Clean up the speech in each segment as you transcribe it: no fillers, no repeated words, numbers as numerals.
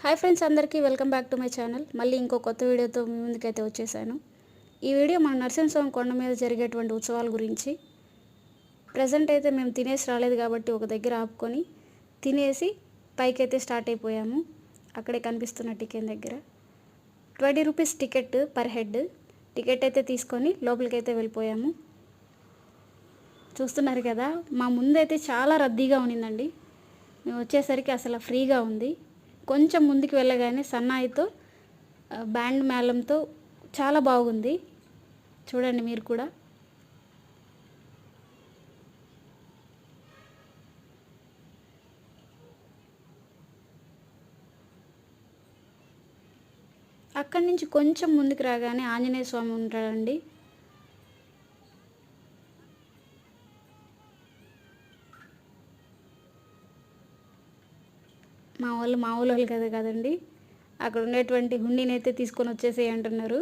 Hi friends, అందరికీ welcome back to my channel. మళ్ళీ ఇంకో కొత్త వీడియోతో మీ ముందుకైతే వచ్చేసాను. ఈ వీడియో మన నరసింహస్వామి కొండ మీద జరిగేటువంటి ఉత్సవాల గురించి. ప్రజెంట్ అయితే మేము తినేసి రాలేదు కాబట్టి ఒక దగ్గర ఆపుకొని తినేసి పైకైతే స్టార్ట్ అయిపోయాము. అక్కడే కనిపిస్తున్న టికెట్ దగ్గర 20 rupees ticket per head. Ticket అయితే తీసుకొని లోపలికైతే వెళ్ళిపోయాము. చూస్తున్నారు కదా, మా ముందైతే చాలా రద్దీగా ఉన్నిందండి. మేము వచ్చేసరికి అసలు ఫ్రీగా ఉంది. కొంచెం ముందుకు వెళ్ళగానే సన్నాయితో బ్యాండ్ మేళంతో చాలా బాగుంది. చూడండి మీరు కూడా. అక్కడి నుంచి కొంచెం ముందుకు రాగానే ఆంజనేయ స్వామి ఉంటాడండి. మామూలు వాళ్ళు కదండి. అక్కడ ఉండేటువంటి హుండీని అయితే తీసుకొని వచ్చేసేయి అంటున్నారు.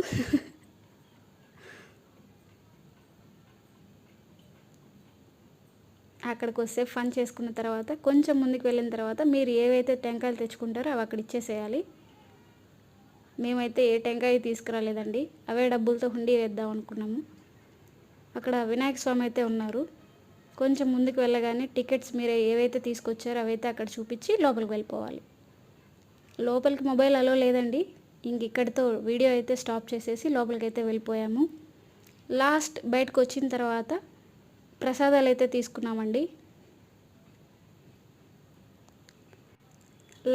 అక్కడికి వస్తే ఫన్ చేసుకున్న తర్వాత కొంచెం ముందుకు వెళ్ళిన తర్వాత మీరు ఏవైతే టెంకాయలు తెచ్చుకుంటారో అవి అక్కడ ఇచ్చేసేయాలి. మేమైతే ఏ టెంకాయ తీసుకురాలేదండి, అవే డబ్బులతో హుండీ వేద్దాం అనుకున్నాము. అక్కడ వినాయక స్వామి అయితే ఉన్నారు. కొంచెం ముందుకు వెళ్ళగానే టికెట్స్ మీరు ఏవైతే తీసుకొచ్చారో అవైతే అక్కడ చూపించి లోపలికి వెళ్ళిపోవాలి. లోపలికి మొబైల్ అలో లేదండి. ఇక్కడితో వీడియో అయితే స్టాప్ చేసేసి లోపలికైతే వెళ్ళిపోయాము. లాస్ట్ బయటకు వచ్చిన తర్వాత ప్రసాదాలు అయితే తీసుకున్నామండి.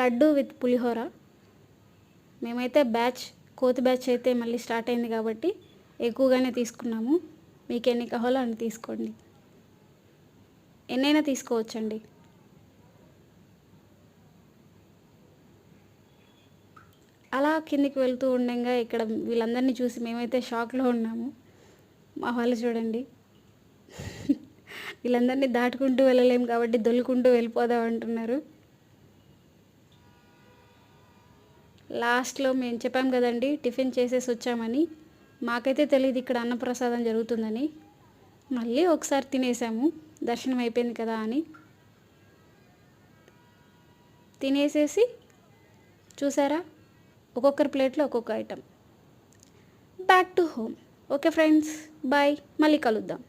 లడ్డు విత్ పులిహోర. మేమైతే కోతి బ్యాచ్ అయితే మళ్ళీ స్టార్ట్ అయింది కాబట్టి ఎక్కువగానే తీసుకున్నాము. మీకు ఎన్ని కావాలో అన్ని తీసుకోండి, ఎన్నైనా తీసుకోవచ్చండి. అలా కిందికి వెళ్తూ ఉండగా ఇక్కడ వీళ్ళందరినీ చూసి మేమైతే షాక్లో ఉన్నాము. మా వాళ్ళు చూడండి, వీళ్ళందరినీ దాటుకుంటూ వెళ్ళలేము కాబట్టి దొల్లుకుంటూ వెళ్ళిపోదాం అంటున్నారు. లాస్ట్లో మేము చెప్పాం కదండి టిఫిన్ చేసేసి వచ్చామని. మాకైతే తెలియదు ఇక్కడ అన్నప్రసాదం జరుగుతుందని. మళ్ళీ ఒకసారి తినేసాము, దర్శనం అయిపోయింది కదా అని. తినేసేసి చూసారా, ఒక్కొక్కరి ప్లేట్లో ఒక్కొక్క item. Back to home. Okay friends, bye. మళ్ళీ కలుద్దాం.